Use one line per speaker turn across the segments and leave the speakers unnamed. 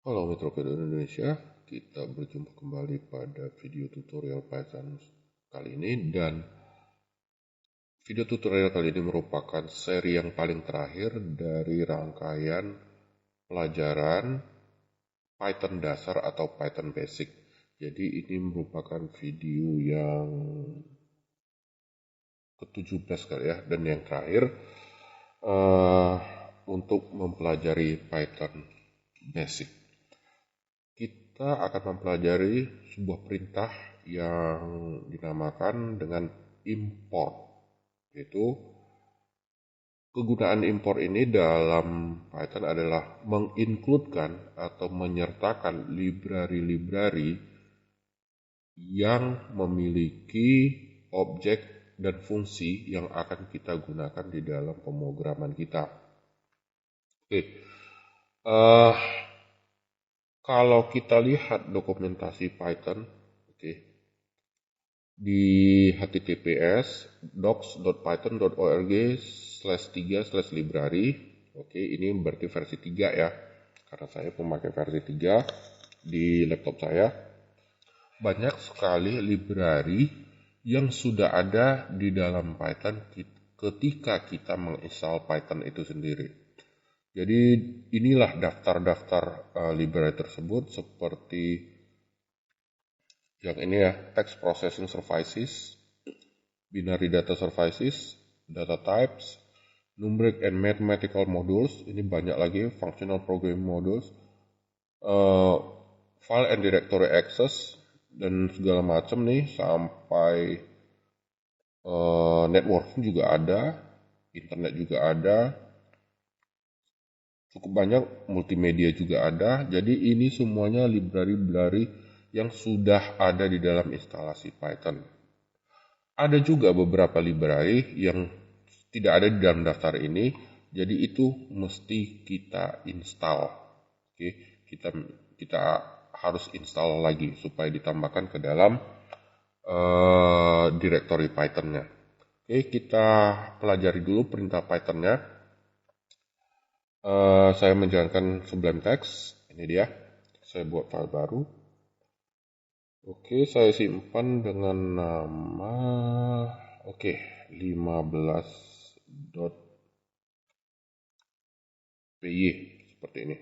Halo Metroped Indonesia, kita berjumpa kembali pada video tutorial Python kali ini, dan video tutorial kali ini merupakan seri yang paling terakhir dari rangkaian pelajaran Python dasar atau Python basic. Jadi ini merupakan video yang ke-17 kali ya, dan yang terakhir untuk mempelajari Python basic. Kita akan mempelajari sebuah perintah yang dinamakan dengan import. Yaitu kegunaan import ini dalam Python adalah mengincludekan atau menyertakan library-library yang memiliki objek dan fungsi yang akan kita gunakan di dalam pemrograman kita. Oke. Kalau kita lihat dokumentasi Python, di https docs.python.org/3/library. Ini berarti versi 3 ya, karena saya memakai versi 3 di laptop saya. Banyak sekali library yang sudah ada di dalam Python ketika kita menginstal Python itu sendiri. Jadi inilah daftar-daftar library tersebut, seperti yang ini ya, text processing services, binary data services, data types, numeric and mathematical modules, ini banyak lagi, functional programming modules, file and directory access, dan segala macam nih, sampai networking juga ada, internet juga ada, cukup banyak, multimedia juga ada. Jadi ini semuanya library-library yang sudah ada di dalam instalasi Python. Ada juga beberapa library yang tidak ada di dalam daftar ini, jadi itu mesti kita install. Kita harus install lagi supaya ditambahkan ke dalam directory Python-nya. Kita pelajari dulu perintah Python-nya. Saya menjalankan Sublime Text, ini dia. Saya buat file baru. Saya simpan dengan nama 15.py seperti ini.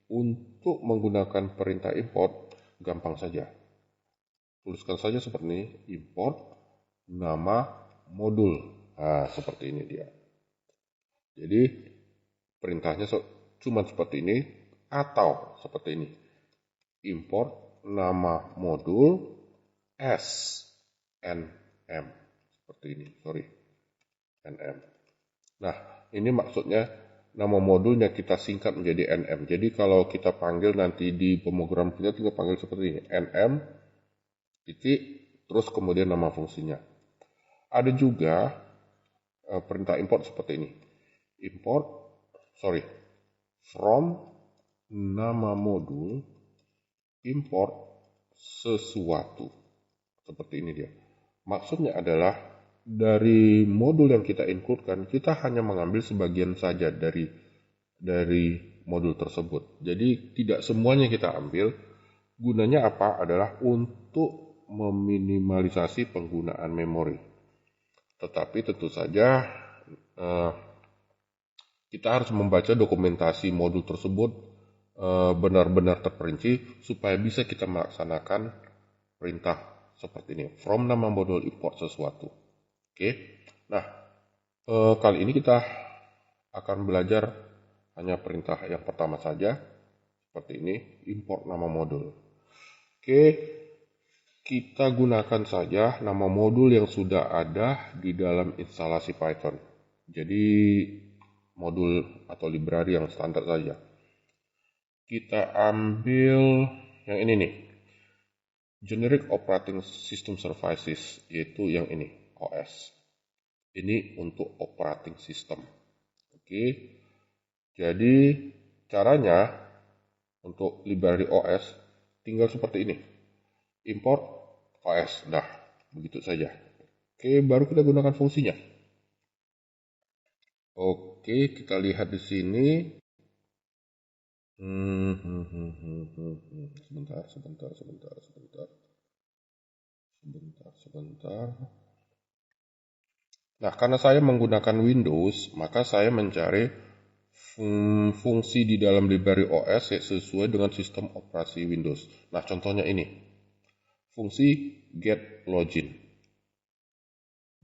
Untuk menggunakan perintah import gampang saja. Tuliskan saja seperti ini, import nama modul. Nah, seperti ini dia. Jadi perintahnya cuma seperti ini atau seperti ini. Import nama modul nm, seperti ini, nm. Nah, ini maksudnya nama modulnya kita singkat menjadi nm. Jadi kalau kita panggil nanti di pemrograman kita tinggal panggil seperti ini, nm titik terus kemudian nama fungsinya. Ada juga perintah import seperti ini, from nama modul import sesuatu, seperti ini dia. Maksudnya adalah dari modul yang kita includekan, kita hanya mengambil sebagian saja dari modul tersebut. Jadi tidak semuanya kita ambil. Gunanya apa? Adalah untuk meminimalisasi penggunaan memori. Tetapi tentu saja kita harus membaca dokumentasi modul tersebut benar-benar terperinci supaya bisa kita melaksanakan perintah seperti ini, from nama modul import sesuatu. Nah, kali ini kita akan belajar hanya perintah yang pertama saja, seperti ini, import nama modul. Kita gunakan saja nama modul yang sudah ada di dalam instalasi Python. Jadi modul atau library yang standar saja. Kita ambil yang ini nih, Generic Operating System Services, yaitu yang ini, OS. Ini untuk operating system. Jadi caranya untuk library OS tinggal seperti ini, import OS, dah begitu saja. Baru kita gunakan fungsinya. Kita lihat di sini. Sebentar. Nah, karena saya menggunakan Windows, maka saya mencari fungsi di dalam library OS sesuai dengan sistem operasi Windows. Nah, contohnya ini. Fungsi get login.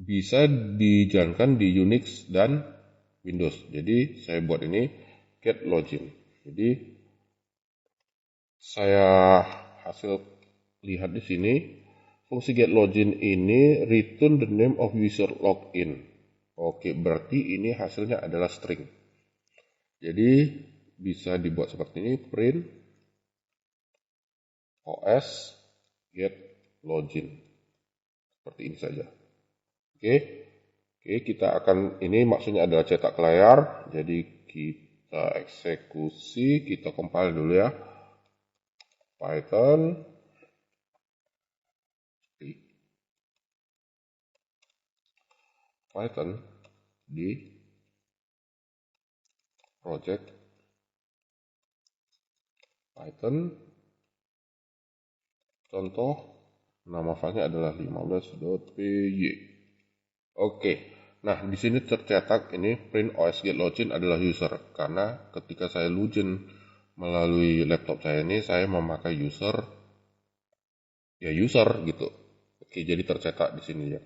Bisa dijalankan di Unix dan Windows. Jadi, saya buat ini get login. Jadi, saya hasil lihat di sini, fungsi get login ini return the name of user login. Oke, berarti ini hasilnya adalah string. Jadi bisa dibuat seperti ini, print OS get login. Seperti ini saja. Oke, kita akan, ini maksudnya adalah cetak ke layar. Jadi kita eksekusi, kita compile dulu ya. Python di project Python, contoh nama filenya adalah 15.py. Oke, nah di sini tercetak ini print OS get login adalah user, karena ketika saya login melalui laptop saya ini, saya memakai user gitu. Oke, jadi tercetak di sini ya.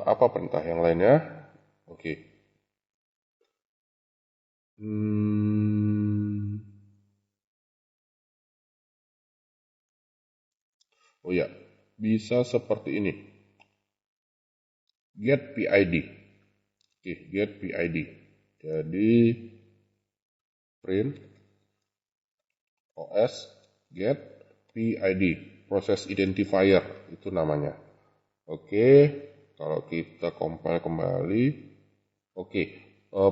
Apa perintah yang lainnya? Oke. Oh ya, bisa seperti ini. Get PID. Oke, get PID. Jadi print OS get PID, process identifier itu namanya. Oke, kalau kita compile kembali, oke,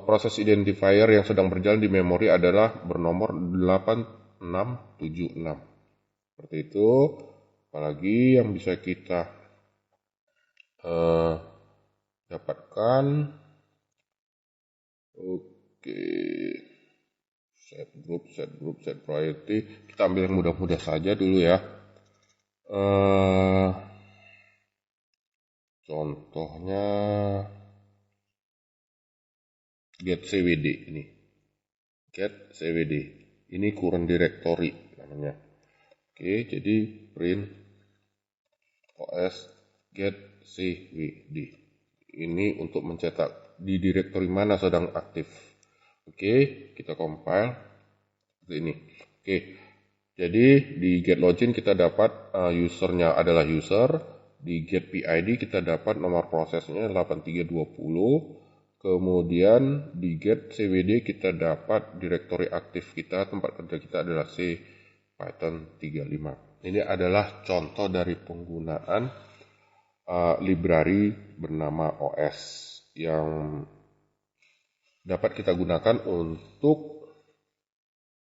proses identifier yang sedang berjalan di memori adalah bernomor 8676. Seperti itu. Apalagi yang bisa kita dapatkan. Oke, set group, set priority. Kita ambil yang mudah-mudah saja dulu ya. Contohnya get cwd ini. Get cwd. Ini current directory namanya. Oke, jadi print OS get cwd. Ini untuk mencetak di directory mana sedang aktif. Oke, kita compile seperti ini. Oke, jadi di get login kita dapat usernya adalah user. Di get PID kita dapat nomor prosesnya 8320. Kemudian di get cwd kita dapat directory aktif kita, tempat kerja kita adalah C Python 35. Ini adalah contoh dari penggunaan library bernama OS yang dapat kita gunakan untuk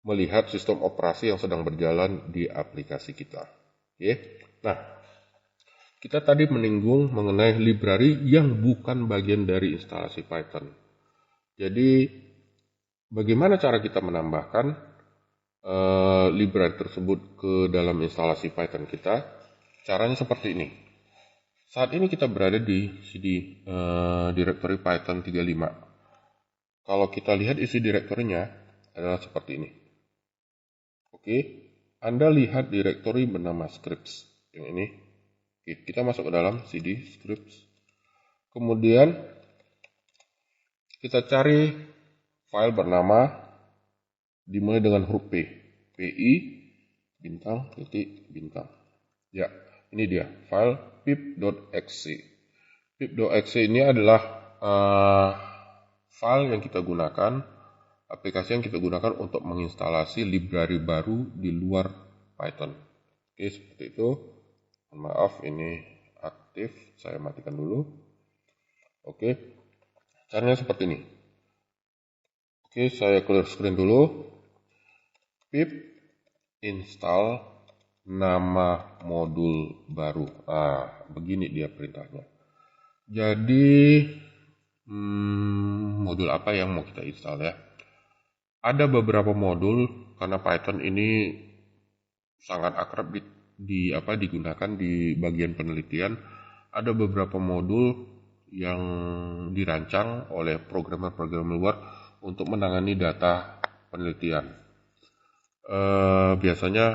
melihat sistem operasi yang sedang berjalan di aplikasi kita. Oke. Nah, kita tadi menyinggung mengenai library yang bukan bagian dari instalasi Python. Jadi, bagaimana cara kita menambahkan library tersebut ke dalam instalasi Python kita? Caranya seperti ini. Saat ini kita berada di CD directory Python 35. Kalau kita lihat isi direktorinya adalah seperti ini. Oke, Anda lihat directory bernama scripts yang ini. Oke, kita masuk ke dalam cd scripts. Kemudian kita cari file bernama dimulai dengan huruf P. PI bintang titik bintang. Ya, ini dia file pip.exe. Pip.exe ini adalah file yang kita gunakan, aplikasi yang kita gunakan untuk menginstalasi library baru di luar Python. Oke, seperti itu. Maaf, ini aktif, saya matikan dulu. Oke, caranya seperti ini. Oke, saya clear screen dulu. Pip install nama modul baru. Begini dia perintahnya. Jadi modul apa yang mau kita install ya? Ada beberapa modul karena Python ini sangat akrab digunakan di bagian penelitian. Ada beberapa modul yang dirancang oleh programmer-programmer luar untuk menangani data penelitian. Biasanya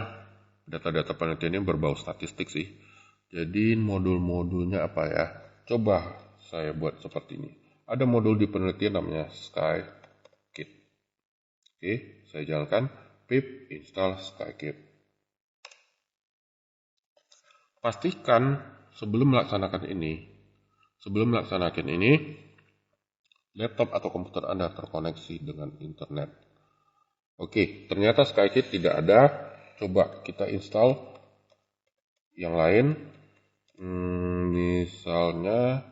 data-data penelitian ini berbau statistik sih. Jadi modul-modulnya apa ya? Coba saya buat seperti ini. Ada modul di penelitian namanya Scikit. Oke, saya jalankan pip install Scikit. Pastikan sebelum melaksanakan ini, laptop atau komputer Anda terkoneksi dengan internet. Oke, ternyata Scikit tidak ada. Coba kita install yang lain. Misalnya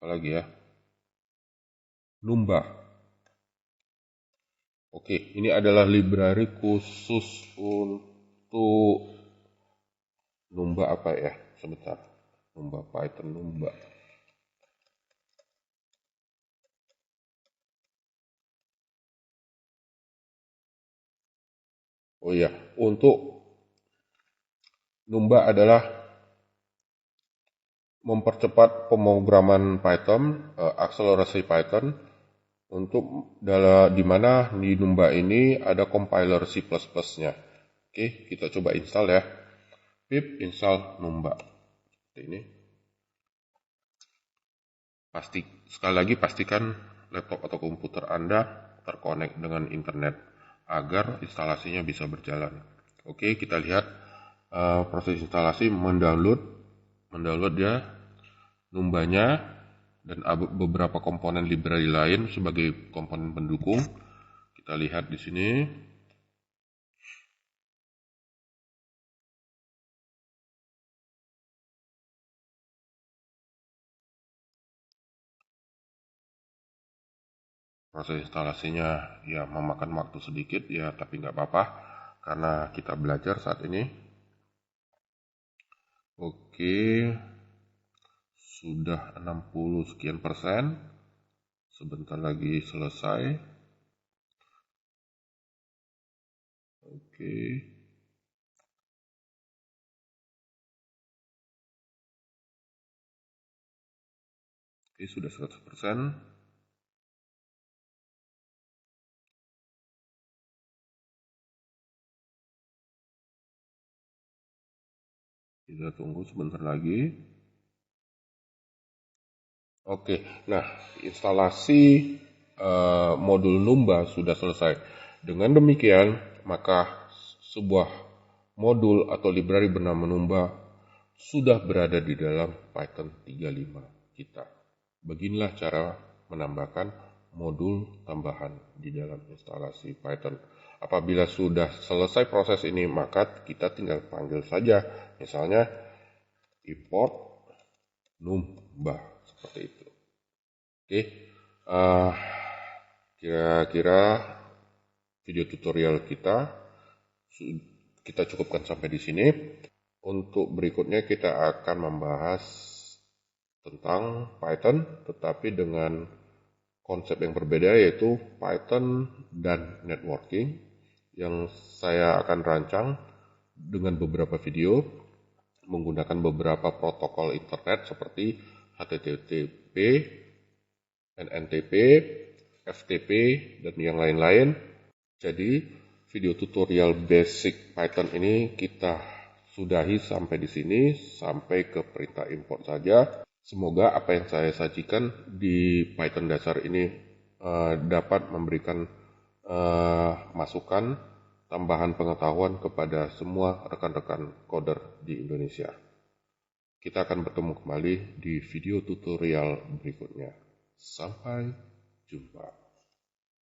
apa lagi ya? Numba. Oke, ini adalah library khusus untuk Numba apa ya? Sebentar. Numba Python Numba. Oh iya, untuk Numba adalah mempercepat pemrograman Python, akselerasi Python, untuk di mana di Numba ini ada compiler C++-nya. Oke, kita coba install ya. Pip install Numba. Seperti ini. Sekali lagi pastikan laptop atau komputer Anda terkonek dengan internet agar instalasinya bisa berjalan. Oke, kita lihat proses instalasi mendownload ya Numbanya dan beberapa komponen library lain sebagai komponen pendukung. Kita lihat di sini. Proses instalasinya ya memakan waktu sedikit ya, tapi nggak apa-apa karena kita belajar saat ini. Oke, sudah 60 sekian persen. Sebentar lagi selesai. Oke. Oke, sudah 100%. Kita tunggu sebentar lagi. Oke, nah instalasi modul Numba sudah selesai. Dengan demikian, maka sebuah modul atau library bernama Numba sudah berada di dalam Python 3.5 kita. Beginilah cara menambahkan modul tambahan di dalam instalasi Python. Apabila sudah selesai proses ini, maka kita tinggal panggil saja, misalnya import Numba, seperti itu. Oke, kira-kira video tutorial kita cukupkan sampai di sini. Untuk berikutnya kita akan membahas tentang Python, tetapi dengan konsep yang berbeda, yaitu Python dan networking, yang saya akan rancang dengan beberapa video menggunakan beberapa protokol internet seperti HTTP, NNTP, FTP, dan yang lain-lain. Jadi video tutorial basic Python ini kita sudahi sampai di sini, sampai ke perintah import saja. Semoga apa yang saya sajikan di Python dasar ini dapat memberikan masukan, tambahan pengetahuan kepada semua rekan-rekan coder di Indonesia. Kita akan bertemu kembali di video tutorial berikutnya. Sampai jumpa.